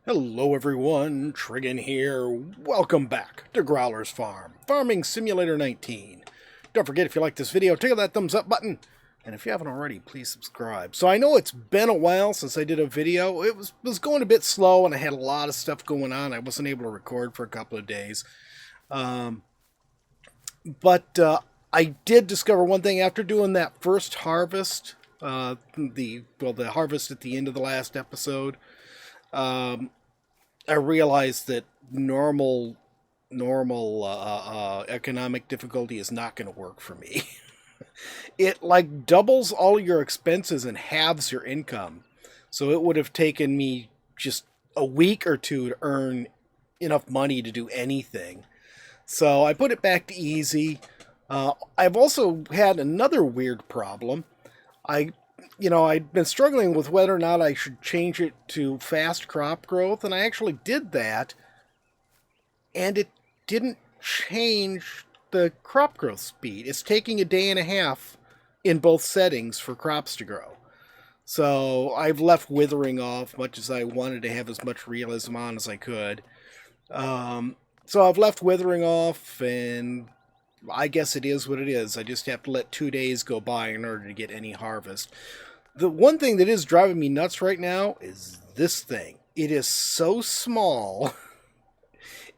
Hello everyone, Trigan here. Welcome back to Growler's Farm, Farming Simulator 19. Don't forget, if you like this video, tickle that thumbs up button. And if you haven't already, please subscribe. So I know it's been a while since I did a video. It was going a bit slow and I had a lot of stuff going on. I wasn't able to record for a couple of days. But I did discover one thing after doing that first harvest, the harvest at the end of the last episode. I realized that normal economic difficulty is not going to work for me. It like doubles all your expenses and halves your income. So it would have taken me just a week or two to earn enough money to do anything. So I put it back to easy. I've also had another weird problem. I'd been struggling with whether or not I should change it to fast crop growth, and I actually did that, and it didn't change the crop growth speed. It's taking a day and a half in both settings for crops to grow. So I've left withering off, much as I wanted to have as much realism on as I could. So I've left withering off, and I guess it is what it is. I just have to let 2 days go by in order to get any harvest. The one thing that is driving me nuts right now is this thing. It is so small,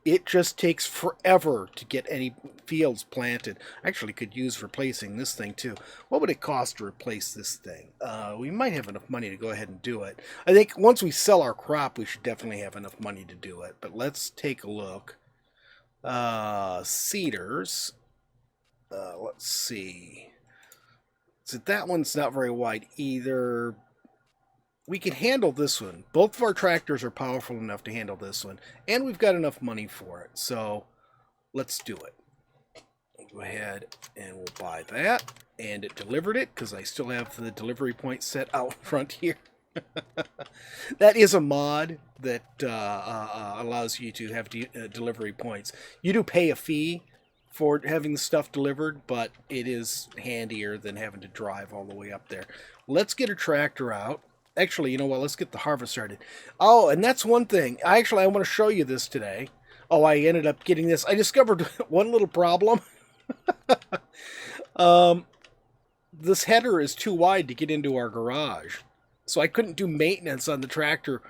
it just takes forever to get any fields planted. I actually could use replacing this thing too. What would it cost to replace this thing? We might have enough money to go ahead and do it. I think once we sell our crop, we should definitely have enough money to do it. But let's take a look. Cedars. Let's see. So that one's not very wide either. We can handle this one. Both of our tractors are powerful enough to handle this one. And we've got enough money for it. So let's do it. We'll go ahead and we'll buy that. And it delivered it because I still have the delivery point set out front here. That is a mod that allows you to have delivery points. You do pay a fee for having the stuff delivered, but it is handier than having to drive all the way up there. Let's get a tractor out. Actually, you know what? Let's get the harvest started. Oh, and that's one thing. I want to show you this today. Oh, I ended up getting this. I discovered one little problem. This header is too wide to get into our garage. So I couldn't do maintenance on the tractor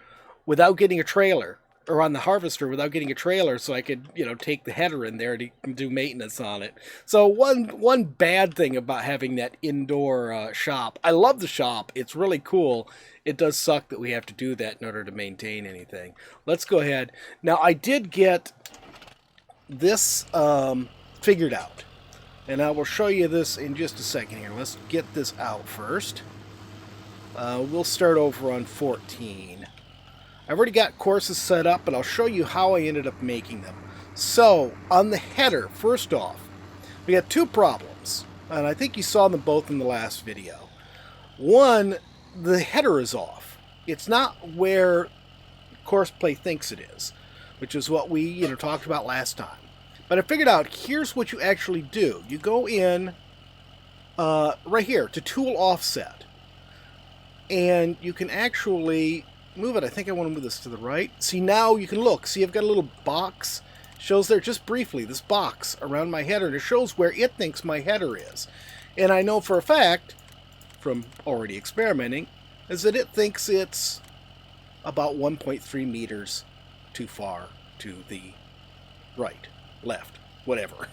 without getting a trailer, or on the harvester without getting a trailer, so I could, take the header in there to do maintenance on it. So one bad thing about having that indoor shop. I love the shop. It's really cool. It does suck that we have to do that in order to maintain anything. Let's go ahead. Now, I did get this figured out, and I will show you this in just a second here. Let's get this out first. We'll start over on 14. I've already got courses set up, but I'll show you how I ended up making them. So, on the header, first off, we got two problems, and I think you saw them both in the last video. One, the header is off. It's not where Courseplay thinks it is, which is what we talked about last time. But I figured out, here's what you actually do. You go in right here to Tool Offset, and you can actually move it. I think I want to move this to the right. See, now you can look. See, I've got a little box. Shows there just briefly, this box around my header. And it shows where it thinks my header is. And I know for a fact, from already experimenting, is that it thinks it's about 1.3 meters too far to the right, left, whatever.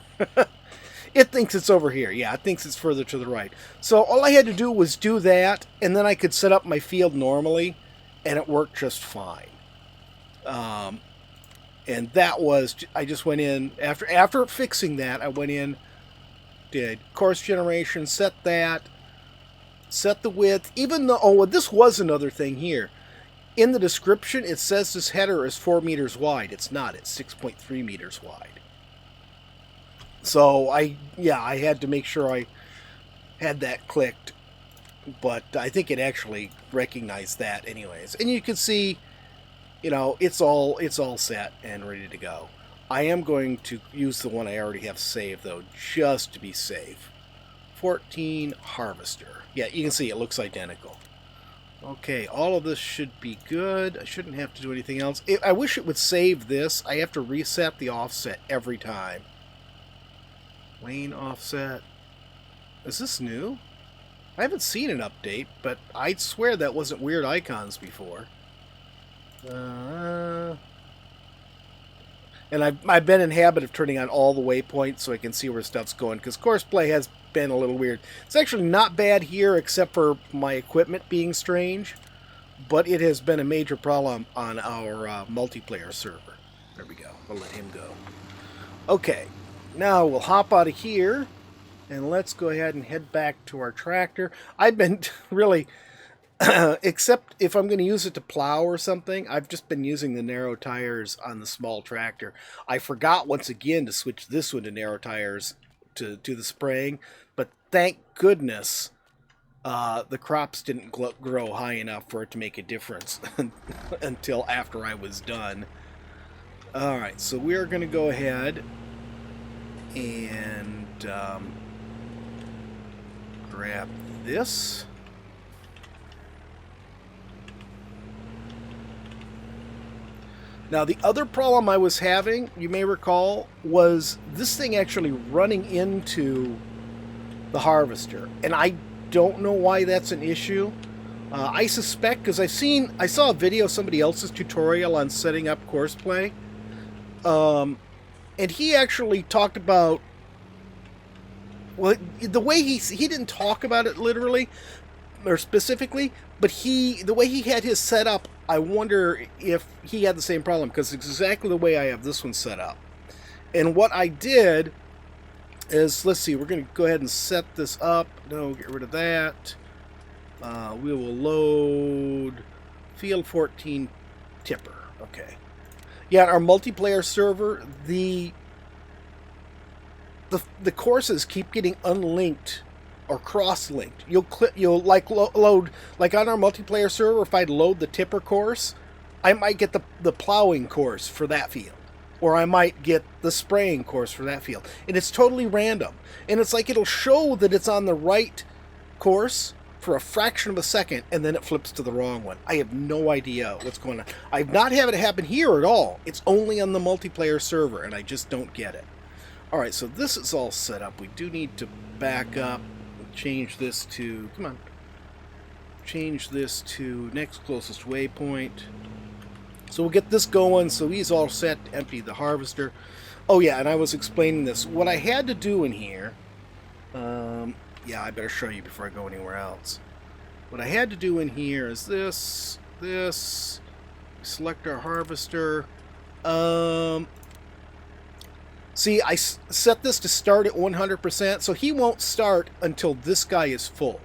It thinks it's over here. Yeah, it thinks it's further to the right. So all I had to do was do that, and then I could set up my field normally, and it worked just fine. And that was, I just went in, after fixing that, I went in, did course generation, set that, set the width, even though, oh, this was another thing here. In the description, it says this header is 4 meters wide. It's not, it's 6.3 meters wide. So, I had to make sure I had that clicked. But I think it actually recognized that anyways. And you can see, it's all set and ready to go. I am going to use the one I already have saved, though, just to be safe. 14 Harvester. Yeah, you can see it looks identical. Okay, all of this should be good. I shouldn't have to do anything else. I wish it would save this. I have to reset the offset every time. Lane offset. Is this new? I haven't seen an update, but I'd swear that wasn't weird icons before. And I've been in habit of turning on all the waypoints so I can see where stuff's going, because courseplay has been a little weird. It's actually not bad here, except for my equipment being strange, but it has been a major problem on our multiplayer server. There we go. I'll let him go. Okay, now we'll hop out of here, and let's go ahead and head back to our tractor. I've been really... except if I'm going to use it to plow or something, I've just been using the narrow tires on the small tractor. I forgot once again to switch this one to narrow tires to the spraying, but thank goodness the crops didn't grow high enough for it to make a difference until after I was done. Alright, so we're going to go ahead and grab this. Now, the other problem I was having, you may recall, was this thing actually running into the harvester. And I don't know why that's an issue. I suspect, because I saw a video of somebody else's tutorial on setting up courseplay. And he actually talked about, well, the way he didn't talk about it literally, or specifically, but the way he had his set up, I wonder if he had the same problem, because it's exactly the way I have this one set up. And what I did is, let's see, we're going to go ahead and set this up. No, get rid of that. We will load field 14 tipper. Okay. Yeah, our multiplayer server, the courses keep getting unlinked or cross-linked. You'll like load, like on our multiplayer server, if I load the tipper course, I might get the plowing course for that field, or I might get the spraying course for that field, and it's totally random. And it's like it'll show that it's on the right course for a fraction of a second, and then it flips to the wrong one. I have no idea what's going on. I've not had it happen here at all. It's only on the multiplayer server, and I just don't get it. Alright, so this is all set up. We do need to back up. Change this to, come on, change this to next closest waypoint. So we'll get this going, so he's all set to empty the harvester. Oh yeah, and I was explaining this. What I had to do in here, yeah, I better show you before I go anywhere else. What I had to do in here is this, select our harvester. See, I set this to start at 100%, so he won't start until this guy is full.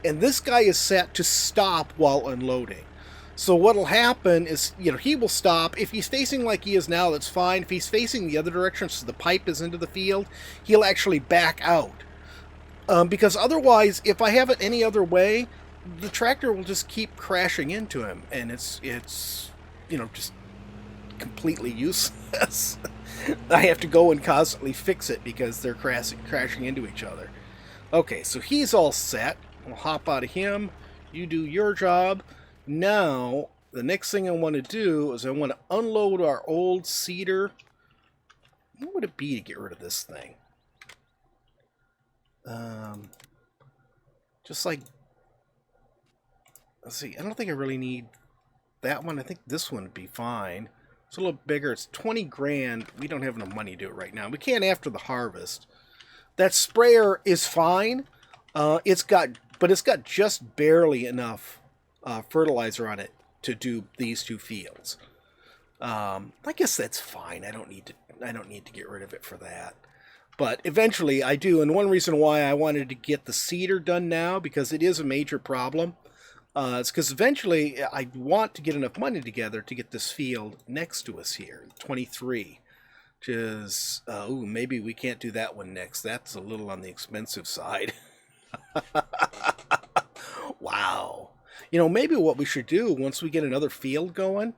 And this guy is set to stop while unloading. So what'll happen is, he will stop. If he's facing like he is now, that's fine. If he's facing the other direction, so the pipe is into the field, he'll actually back out. Because otherwise, if I have it any other way, the tractor will just keep crashing into him. And it's just completely useless. I have to go and constantly fix it because they're crashing into each other. Okay, so he's all set. We'll hop out of him. You do your job. Now, the next thing I want to do is I want to unload our old seeder. What would it be to get rid of this thing? Just like, let's see, I don't think I really need that one. I think this one would be fine. It's a little bigger. It's 20 grand. We don't have enough money to do it right now. We can after the harvest. That sprayer is fine. It's got just barely enough fertilizer on it to do these two fields. I guess that's fine. I don't need to get rid of it for that. But eventually I do. And one reason why I wanted to get the seeder done now, because it is a major problem. It's because eventually I want to get enough money together to get this field next to us here, 23. Which is, maybe we can't do that one next. That's a little on the expensive side. Wow. Maybe what we should do once we get another field going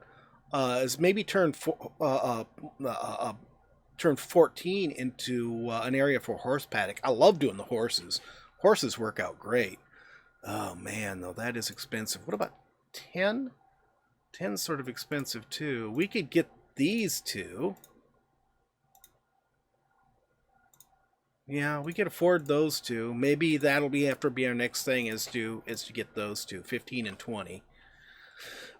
is maybe turn 14 into an area for horse paddock. I love doing the horses. Horses work out great. Oh, man, though, that is expensive. What about 10. 10's sort of expensive too. We could get these two. Yeah, we could afford those two. Maybe that'll be after be our next thing is to get those two, 15 and 20.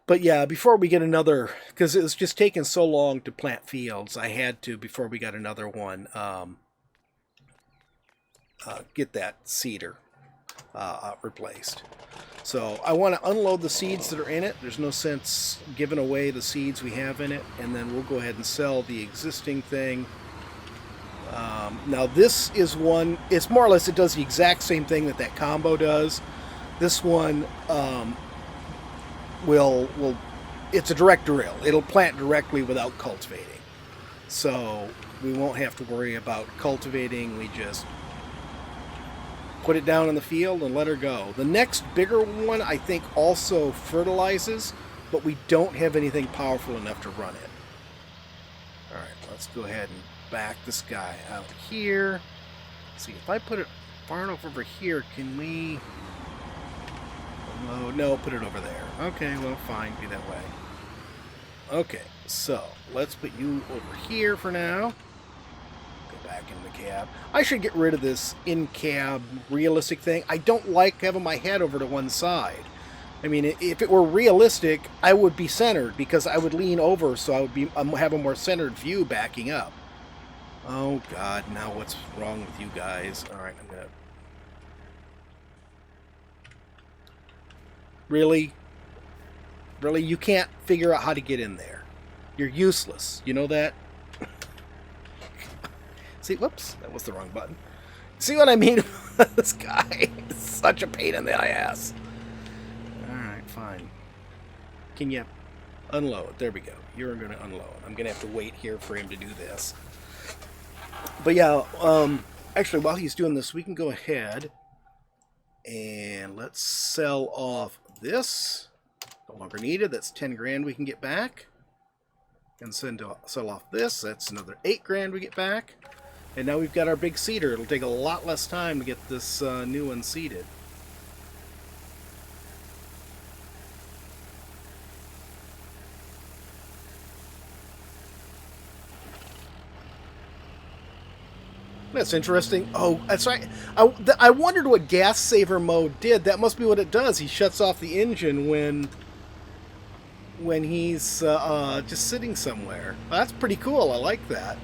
But yeah, before we get another, because it was just taking so long to plant fields, I had to, before we got another one, get that seeder replaced. So I want to unload the seeds that are in it. There's no sense giving away the seeds we have in it, and then we'll go ahead and sell the existing thing. Now this is one, it's more or less, it does the exact same thing that combo does. This one will it's a direct drill. It'll plant directly without cultivating. So we won't have to worry about cultivating. We just put it down in the field and let her go. The next bigger one, I think, also fertilizes, but we don't have anything powerful enough to run it. All right, let's go ahead and back this guy out here. Let's see, if I put it far enough over here, can we... Oh, no, put it over there. Okay, well, fine, be that way. Okay, so let's put you over here for now. Go back in the cab. I should get rid of this in-cab realistic thing. I don't like having my head over to one side. I mean, if it were realistic, I would be centered because I would lean over, so I would be have a more centered view backing up. Oh God! Now what's wrong with you guys? All right, I'm gonna. Really, you can't figure out how to get in there. You're useless. You know that. See, whoops, that was the wrong button. See what I mean? This guy is such a pain in the ass. Alright, fine. Can you unload? There we go. You're going to unload. I'm going to have to wait here for him to do this. But yeah, actually, while he's doing this, we can go ahead and let's sell off this. No longer needed. That's 10 grand we can get back. And sell off this. That's another 8 grand we get back. And now we've got our big seeder. It'll take a lot less time to get this new one seeded. That's interesting. Oh, that's right. I wondered what gas saver mode did. That must be what it does. He shuts off the engine when he's just sitting somewhere. Well, that's pretty cool. I like that.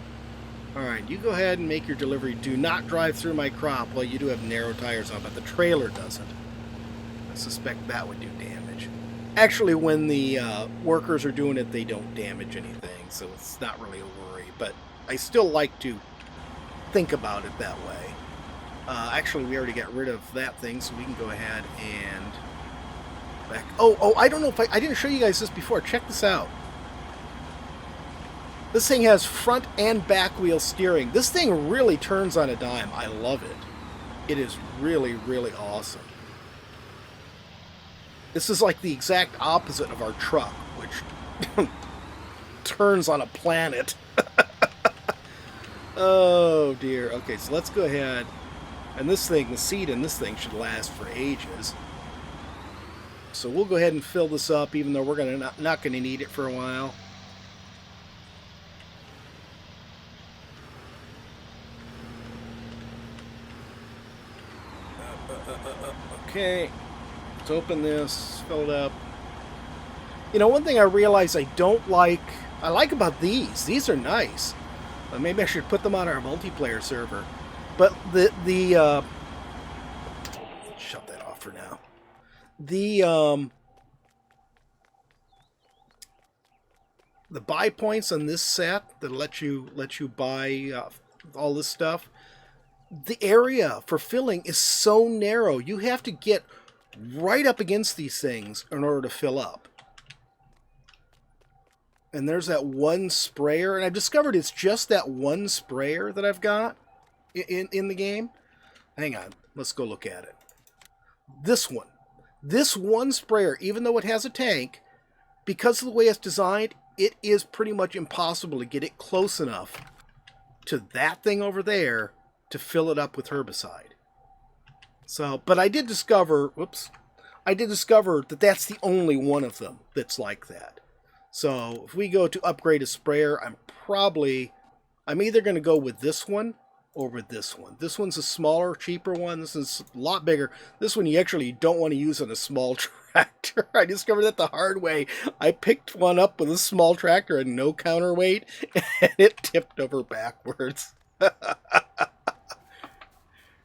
Alright, you go ahead and make your delivery. Do not drive through my crop. Well, you do have narrow tires on, but the trailer doesn't. I suspect that would do damage. Actually, when the workers are doing it, they don't damage anything, so it's not really a worry. But I still like to think about it that way. Actually, we already got rid of that thing, so we can go ahead and... back. Oh, I don't know if I didn't show you guys this before. Check this out. This thing has front and back wheel steering. This thing really turns on a dime. I love it. It is really, really awesome. This is like the exact opposite of our truck, which turns on a planet. Oh, dear. Okay, so let's go ahead. And this thing, the seat in this thing should last for ages. So we'll go ahead and fill this up, even though we're not going to need it for a while. Okay, let's open this, fill it up. You know, one thing I realize I like about these are nice. Maybe I should put them on our multiplayer server. But shut that off for now. The buy points on this set that let you buy all this stuff. The area for filling is so narrow. You have to get right up against these things in order to fill up. And there's that one sprayer, and I've discovered it's just that one sprayer that I've got in the game. Hang on, let's go look at it. This one sprayer, even though it has a tank, because of the way it's designed, it is pretty much impossible to get it close enough to that thing over there to fill it up with herbicide. So, but I did discover, I did discover that that's the only one of them that's like that. So if we go to upgrade a sprayer, I'm either going to go with this one or with this one. This one's a smaller, cheaper one. This is a lot bigger. This one you actually don't want to use on a small tractor. I discovered that the hard way. I picked one up with a small tractor and no counterweight, and it tipped over backwards.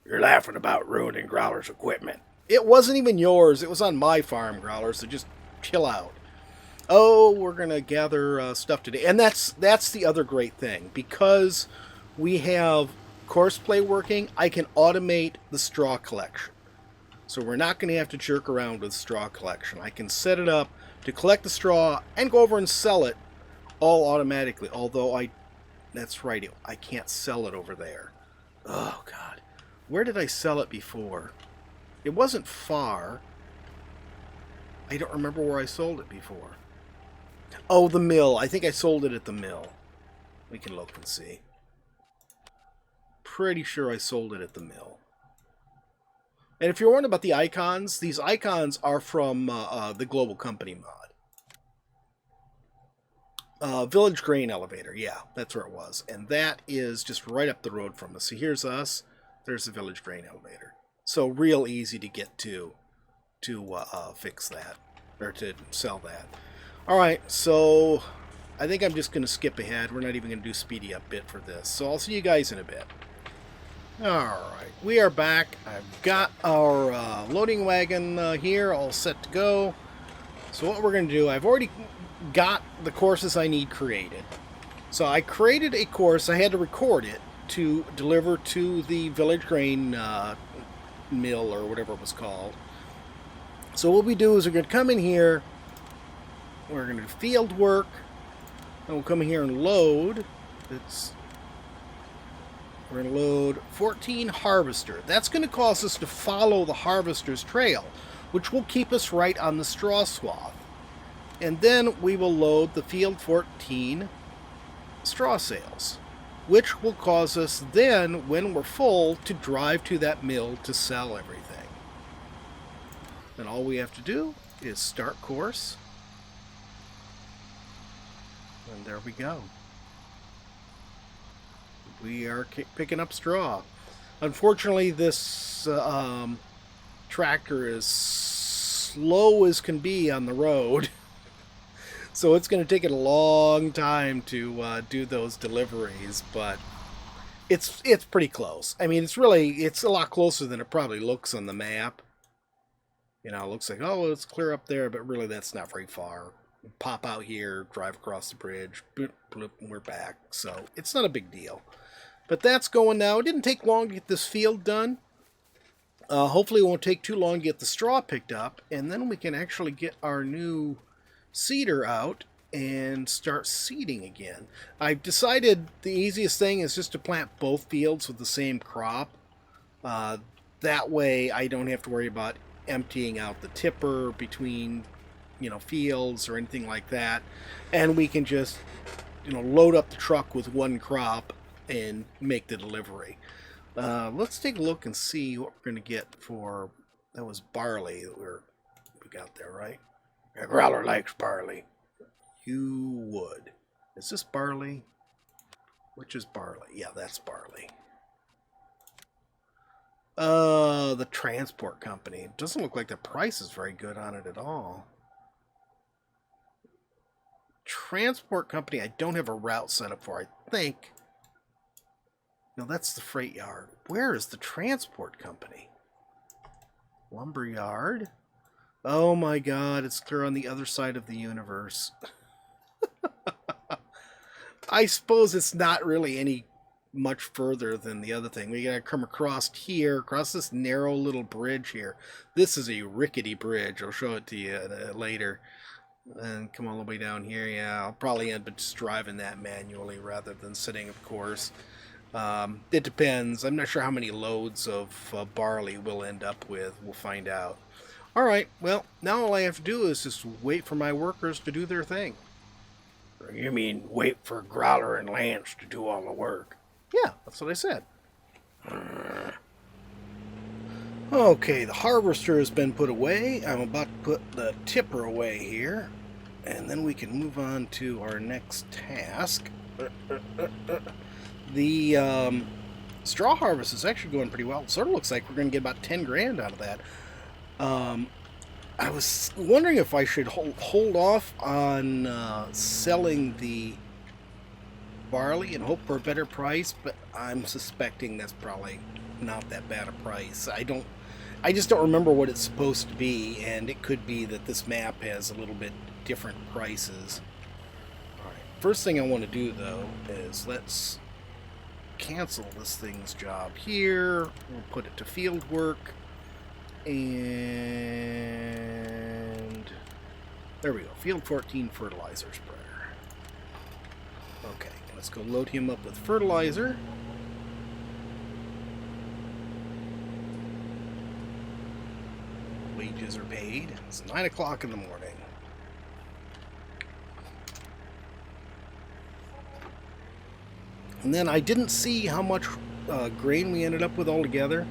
You're laughing about ruining Growler's equipment. It wasn't even yours. It was on my farm, Growler, so just chill out. Oh, we're going to gather stuff today. And that's the other great thing. Because we have Courseplay working, I can automate the straw collection. So we're not going to have to jerk around with straw collection. I can set it up to collect the straw and go over and sell it all automatically. Although that's right, I can't sell it over there. Oh, God. Where did I sell it before? It wasn't far. I don't remember where I sold it before. Oh, the mill. I think I sold it at the mill. We can look and see. Pretty sure I sold it at the mill. And if you're wondering about the icons, these icons are from the Global Company mod. Village Grain Elevator. Yeah, that's where it was. And that is just right up the road from us. So here's us. There's the Village Grain Elevator. So real easy to get to fix that. Or to sell that. Alright, so I think I'm just going to skip ahead. We're not even going to do speedy up bit for this. So I'll see you guys in a bit. Alright, we are back. I've got our loading wagon here all set to go. So what we're going to do, I've already got the courses I need created. So I created a course, I had to record it to deliver to the Village Grain mill or whatever it was called. So what we do is we're going to come in here, we're going to do field work, and we'll come in here and load. We're going to load 14 harvester. That's going to cause us to follow the harvester's trail, which will keep us right on the straw swath. And then we will load the field 14 straw sales, which will cause us then, when we're full, to drive to that mill to sell everything. And all we have to do is start course. And there we go. We are picking up straw. Unfortunately, this tractor is slow as can be on the road. So it's going to take it a long time to do those deliveries, but it's pretty close. I mean, it's a lot closer than it probably looks on the map. You know, it looks like, oh, it's clear up there, but really that's not very far. Pop out here, drive across the bridge, bloop, bloop, and we're back. So it's not a big deal. But that's going now. It didn't take long to get this field done. Hopefully it won't take too long to get the straw picked up, and then we can actually get our new seeder out and start seeding again. I've decided the easiest thing is just to plant both fields with the same crop. That way I don't have to worry about emptying out the tipper between fields or anything like that, and we can just load up the truck with one crop and make the delivery. Let's take a look and see what we're going to get for, that was barley that we got there, right? Yeah, Growler likes barley. You would. Is this barley? Which is barley? Yeah, that's barley. The transport company. It doesn't look like the price is very good on it at all. Transport company, I don't have a route set up for, I think. No, that's the freight yard. Where is the transport company? Lumber yard? Oh my god, it's clear on the other side of the universe. I suppose it's not really any much further than the other thing. We gotta come across here, across this narrow little bridge here. This is a rickety bridge. I'll show it to you later. And come all the way down here. Yeah, I'll probably end up just driving that manually rather than sitting, of course. It depends. I'm not sure how many loads of barley we'll end up with. We'll find out. Alright, well, now all I have to do is just wait for my workers to do their thing. You mean wait for Growler and Lance to do all the work? Yeah, that's what I said. Okay, the harvester has been put away. I'm about to put the tipper away here. And then we can move on to our next task. The straw harvest is actually going pretty well. It sort of looks like we're going to get about 10 grand out of that. I was wondering if I should hold off on selling the barley and hope for a better price, but I'm suspecting that's probably not that bad a price. I just don't remember what it's supposed to be, and it could be that this map has a little bit different prices. Alright, first thing I want to do though is let's cancel this thing's job here. We'll put it to field work, and there we go, field 14 fertilizer sprayer. Okay, let's go load him up with fertilizer. Wages are paid. It's 9 o'clock in the morning. And then I didn't see how much grain we ended up with altogether.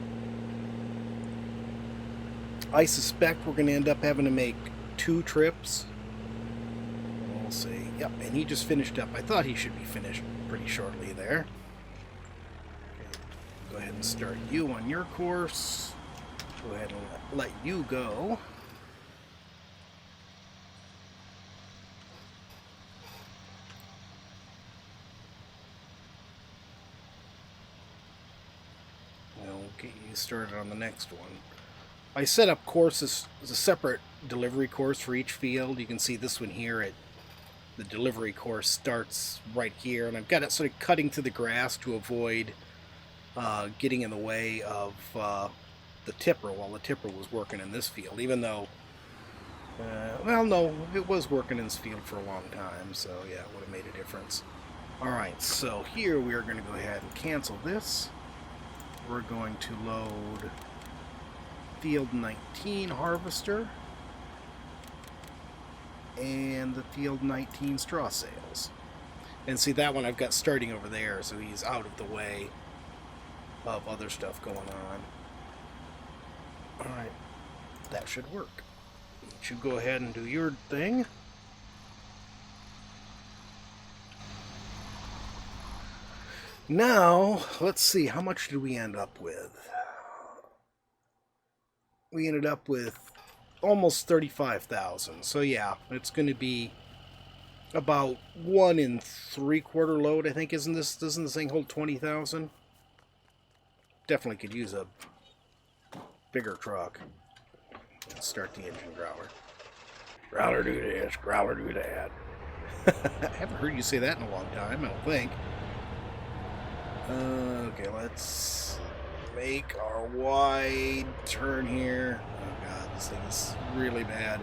I suspect we're going to end up having to make 2 trips. We'll see. Yep, and he just finished up. I thought he should be finished pretty shortly there. Okay, go ahead and start you on your course. Go ahead and let you go. We'll get you started on the next one. I set up courses as a separate delivery course for each field. You can see this one here, the delivery course starts right here, and I've got it sort of cutting through the grass to avoid getting in the way of the tipper while the tipper was working in this field, even though, well, no, it was working in this field for a long time, so yeah, it would have made a difference. Alright, so here we are going to go ahead and cancel this. We're going to load field 19 harvester and the field 19 straw sales. And see, that one I've got starting over there, so he's out of the way of other stuff going on. Alright, that should work. You should go ahead and do your thing. Now, let's see, how much did we end up with? We ended up with almost 35,000. So yeah, it's going to be about 1 3/4 load, I think. Doesn't this thing hold 20,000? Definitely could use a bigger truck. Let's start the engine, Growler. Growler, do this. Growler, do that. I haven't heard you say that in a long time, I don't think. Okay, let's make our wide turn here. Oh god, this thing is really bad.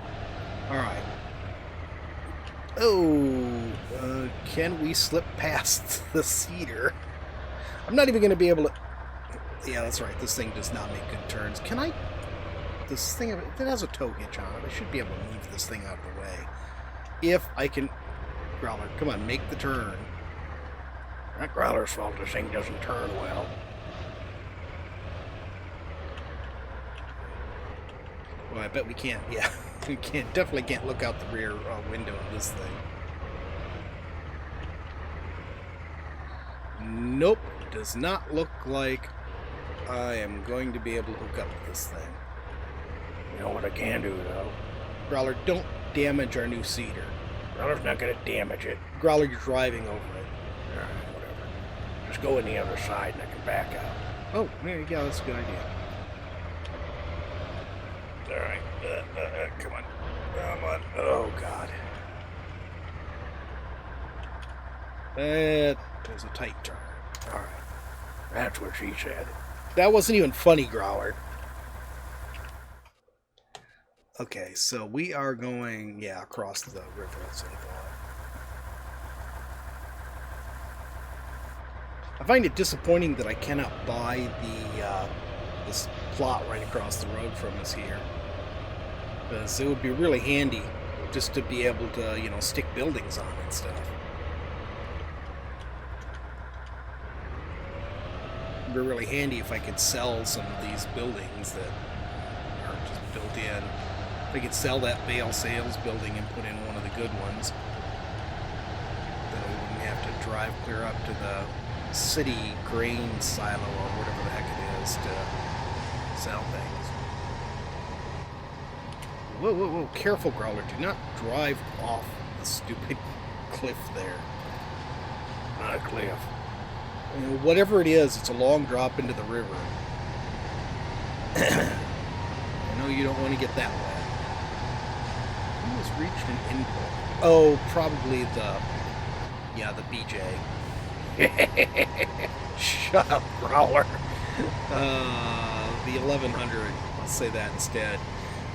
Alright. Oh, can we slip past the cedar? I'm not even going to be able to... Yeah, that's right, this thing does not make good turns. Can I... This thing, if it has a tow hitch on it, I should be able to move this thing out of the way. If I can... Growler, come on, make the turn. Not Growler's fault, this thing doesn't turn well. Well, I bet we can't, yeah. We definitely can't look out the rear window of this thing. Nope, does not look like I am going to be able to hook up with this thing. You know what I can do, though? Growler, don't damage our new cedar. Growler's not going to damage it. Growler, you're driving over it. Alright, whatever. Just go in the other side and I can back out. Oh, yeah, that's a good idea. Alright, come on. Come on. Oh, God. That is a tight turn. Alright. That's what she said. That wasn't even funny, Growler. Okay, so we are going, yeah, across the river. That's what I thought. I find it disappointing that I cannot buy the this plot right across the road from us here, because it would be really handy just to be able to, you know, stick buildings on and stuff. It'd be really handy if I could sell some of these buildings that are just built in. If I could sell that bale sales building and put in one of the good ones, then we wouldn't have to drive clear up to the city grain silo or whatever the heck it is to sell things. Whoa, whoa, whoa, careful, Growler. Do not drive off the stupid cliff there. Not a cliff. Whatever it is, it's a long drop into the river. I know you don't want to get that wet. Almost reached an input. Oh, probably the BJ. Shut up, Growler. The 1100. I'll say that instead.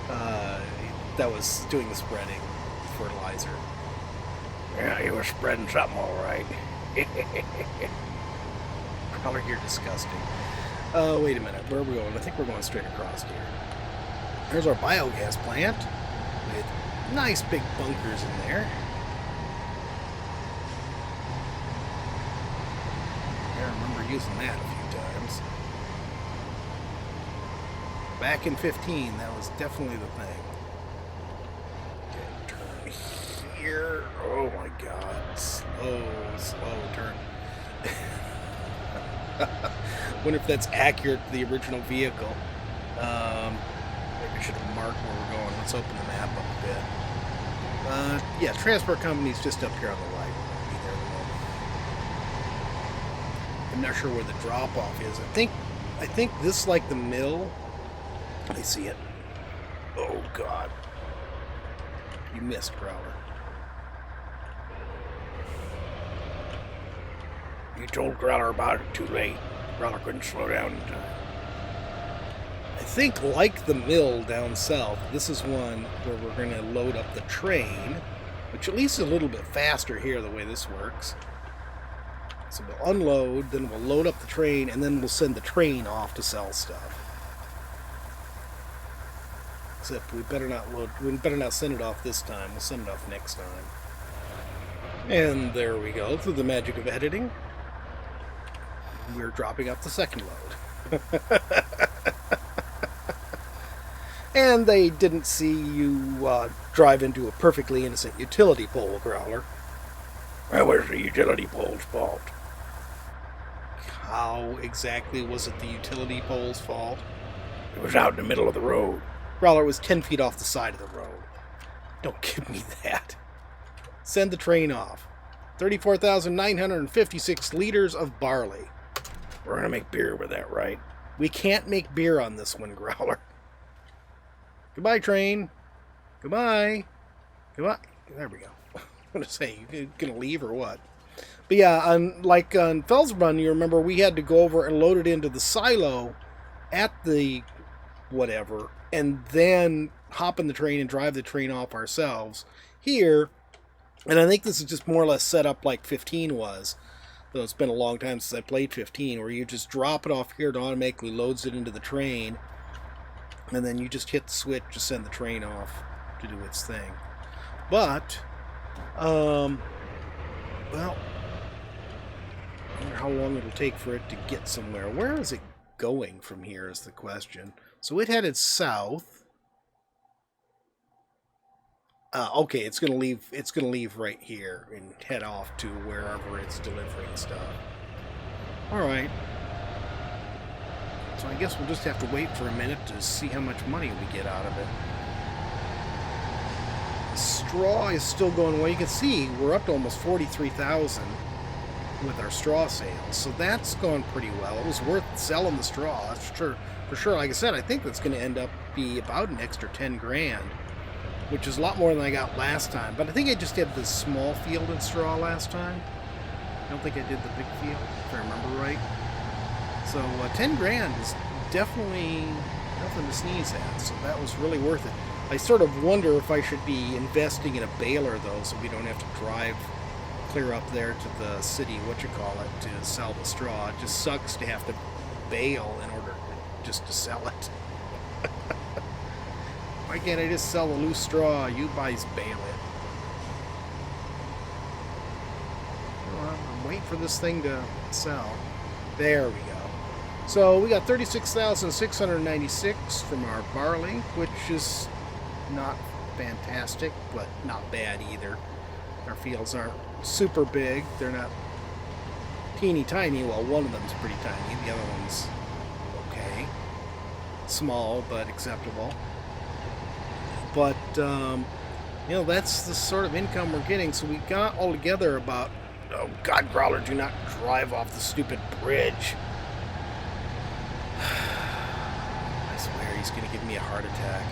That was doing the spreading fertilizer. Yeah, you were spreading something all right. Growler, you're disgusting. Wait a minute. Where are we going? I think we're going straight across here. There's our biogas plant with nice big bunkers in there. I remember using that a few times. Back in 15, that was definitely the thing. Okay, turn here. Oh my god. Slow turn. Wonder if that's accurate to the original vehicle. Maybe I should have marked where we're going. Let's open the map up a bit. Yeah, transport company's just up here on the right. We'll be there in a moment. I'm not sure where the drop-off is. I think this, like the mill. I see it. Oh, God. You missed, Growler. You told Growler about it too late. Growler couldn't slow down in time. I think, like the mill down south, this is one where we're going to load up the train, which at least is a little bit faster here the way this works. So we'll unload, then we'll load up the train, and then we'll send the train off to sell stuff. Except we better not send it off this time. We'll send it off next time. And there we go, through the magic of editing. We're dropping off the second load. And they didn't see you drive into a perfectly innocent utility pole, Growler. That was the utility pole's fault. How exactly was it the utility pole's fault? It was out in the middle of the road. Growler was 10 feet off the side of the road. Don't give me that. Send the train off. 34,956 liters of barley. We're going to make beer with that, right? We can't make beer on this one, Growler. Goodbye, train. Goodbye. Goodbye. There we go. I'm going to say, you going to leave or what? But yeah, on Felsbrunn, you remember we had to go over and load it into the silo at the whatever, and then hop in the train and drive the train off ourselves. Here, and I think this is just more or less set up like 15 was, though it's been a long time since I played 15, where you just drop it off here, it automatically loads it into the train, and then you just hit the switch to send the train off to do its thing. But, well, I wonder how long it'll take for it to get somewhere. Where is it going from here is the question. So it headed south. Okay, it's gonna leave. It's gonna leave right here and head off to wherever it's delivering stuff. All right. So I guess we'll just have to wait for a minute to see how much money we get out of it. Straw is still going well. You can see we're up to almost 43,000 with our straw sales. So that's gone pretty well. It was worth selling the straw, that's for sure. Like I said, I think that's going to end up be about an extra 10 grand, which is a lot more than I got last time. But I think I just did the small field in straw last time. I don't think I did the big field, if I remember right. So 10 grand is definitely nothing to sneeze at. So that was really worth it. I sort of wonder if I should be investing in a baler, though, so we don't have to drive clear up there to the city, to sell the straw. It just sucks to have to bale in order just to sell it. Why can't I just sell the loose straw? You guys bale it. Well, I'm waiting for this thing to sell. There we go. So we got 36,696 from our barley, which is not fantastic, but not bad either. Our fields aren't super big. They're not teeny tiny. Well, one of them's pretty tiny. The other one's okay. Small, but acceptable. But, you know, that's the sort of income we're getting. So we got altogether about... Oh, God, Growler, do not drive off the stupid bridge. I swear he's going to give me a heart attack.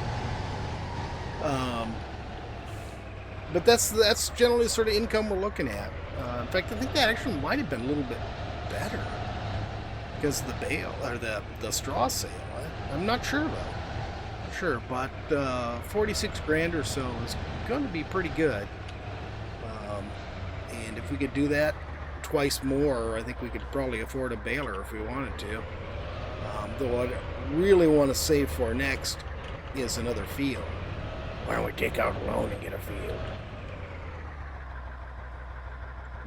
But that's generally the sort of income we're looking at. In fact, I think that actually might have been a little bit better because of the bale or the straw sale. I'm not sure though. Not sure, but 46 grand or so is going to be pretty good. And if we could do that twice more, I think we could probably afford a baler if we wanted to. Though what I really want to save for next is another field. Why don't we take out a loan and get a field?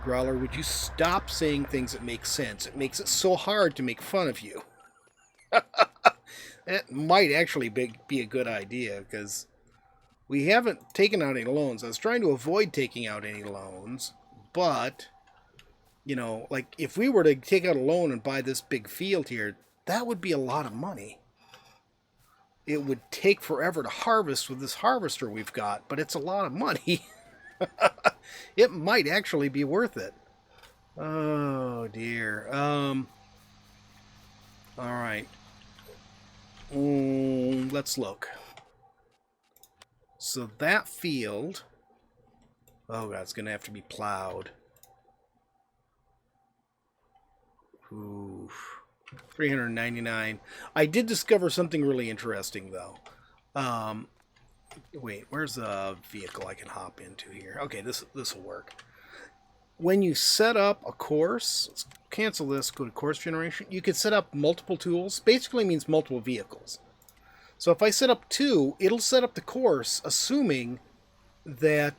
Growler, would you stop saying things that make sense? It makes it so hard to make fun of you. That might actually be a good idea, because we haven't taken out any loans. I was trying to avoid taking out any loans, but, you know, like, if we were to take out a loan and buy this big field here, that would be a lot of money. It would take forever to harvest with this harvester we've got, but it's a lot of money. It might actually be worth it. Oh, dear. All right. Let's look. So that field... Oh, God, it's going to have to be plowed. Oof. 399. I did discover something really interesting, though. Wait, where's a vehicle I can hop into here? Okay, this will work. When you set up a course, let's cancel this, go to course generation. You can set up multiple tools. Basically means multiple vehicles. So if I set up 2, it'll set up the course, assuming that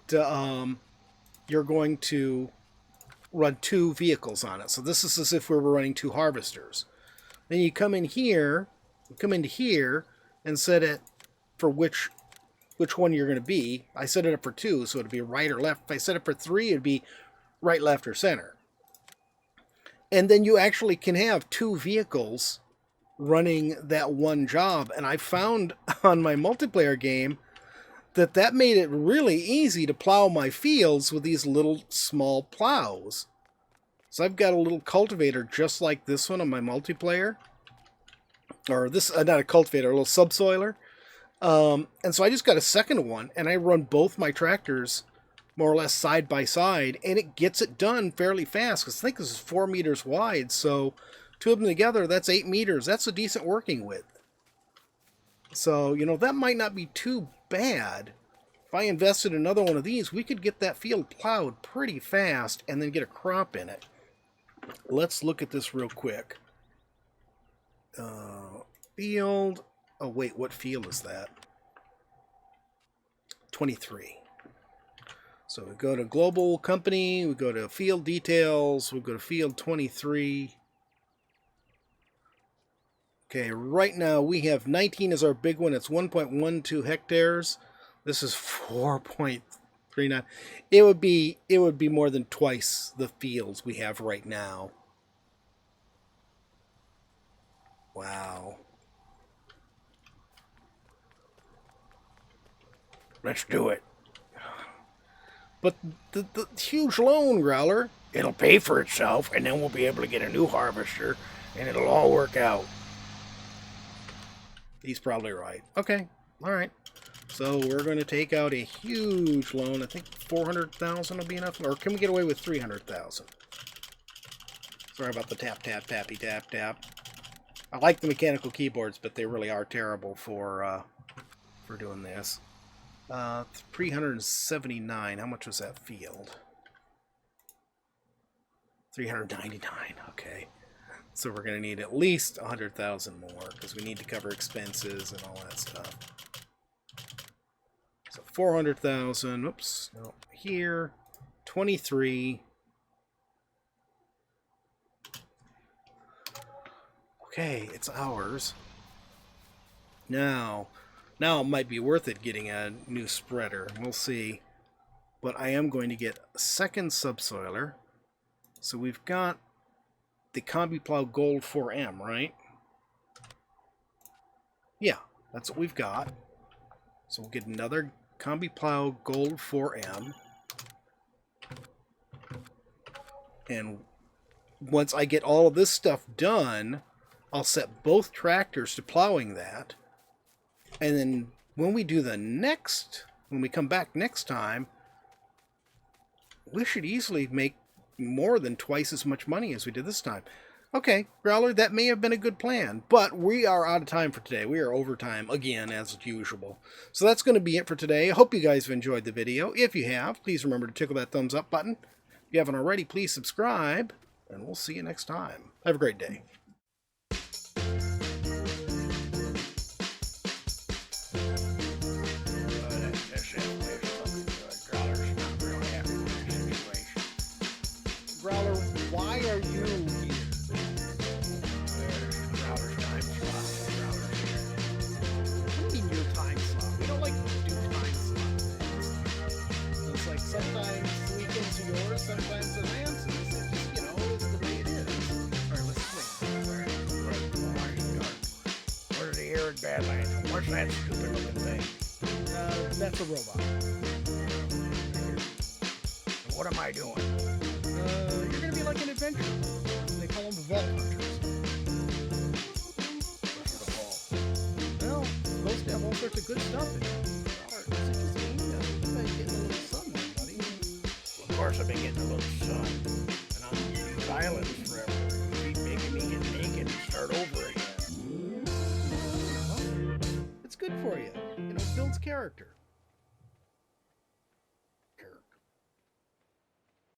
you're going to run 2 vehicles on it. So this is as if we were running 2 harvesters. Then you come in here, into here, and set it for which one you're going to be. I set it up for 2, so it'd be right or left. If I set it for 3, it'd be right, left, or center. And then you actually can have 2 vehicles running that one job. And I found on my multiplayer game that made it really easy to plow my fields with these little small plows. So I've got a little cultivator just like this one on my multiplayer. Or this, not a cultivator, a little subsoiler. And so I just got a second one, and I run both my tractors more or less side by side, and it gets it done fairly fast, because I think this is 4 meters wide, so 2 of them together, that's 8 meters. That's a decent working width. So, you know, that might not be too bad. If I invested in another one of these, we could get that field plowed pretty fast and then get a crop in it. Let's look at this real quick. Field. Oh, wait, what field is that? 23. So we go to global company, we go to field details, we go to field 23. Okay, right now we have 19 as our big one. It's 1.12 hectares. This is 4.39. It would be more than twice the fields we have right now. Wow. Let's do it. But the huge loan, Growler, it'll pay for itself, and then we'll be able to get a new harvester, and it'll all work out. He's probably right. Okay, all right. So we're going to take out a huge loan. I think 400,000 will be enough, or can we get away with 300,000? Sorry about the tap, tap, tappy, tap, tap. I like the mechanical keyboards, but they really are terrible for doing this. 379. How much was that field? 399. Okay. So we're going to need at least 100,000 more because we need to cover expenses and all that stuff. So 400,000. Oops. No. Here. 23. Okay, it's ours. Now it might be worth it getting a new spreader. We'll see. But I am going to get a second subsoiler. So we've got the Combi Plow Gold 4M, right? Yeah, that's what we've got. So we'll get another Combi Plow Gold 4M. And once I get all of this stuff done, I'll set both tractors to plowing that. And then when we do when we come back next time, we should easily make more than twice as much money as we did this time. Okay, Growler, that may have been a good plan, but we are out of time for today. We are over time again, as usual. So that's going to be it for today. I hope you guys have enjoyed the video. If you have, please remember to tickle that thumbs up button. If you haven't already, please subscribe, and we'll see you next time. Have a great day. Growler, why are you here? Growler's time slot. What do you mean your time slot? We don't like to do time slots. It's like sometimes weekends are yours, sometimes they're Nancy's. It's just, you know, it's the way it is. Alright, let's swing. What are the arid badlands? What's that stupid looking thing? That's a robot. What am I doing? You're gonna be like an adventurer. They call them the vault hunters. What's the vault? Well, it's supposed to have all sorts of good stuff in it. Is it just me? You've been getting a little sun there, buddy. Well, of course I've been getting a little sun. And I'm on these islands forever. You keep making me get naked and start over again. Well, it's good for you. You know, it builds character.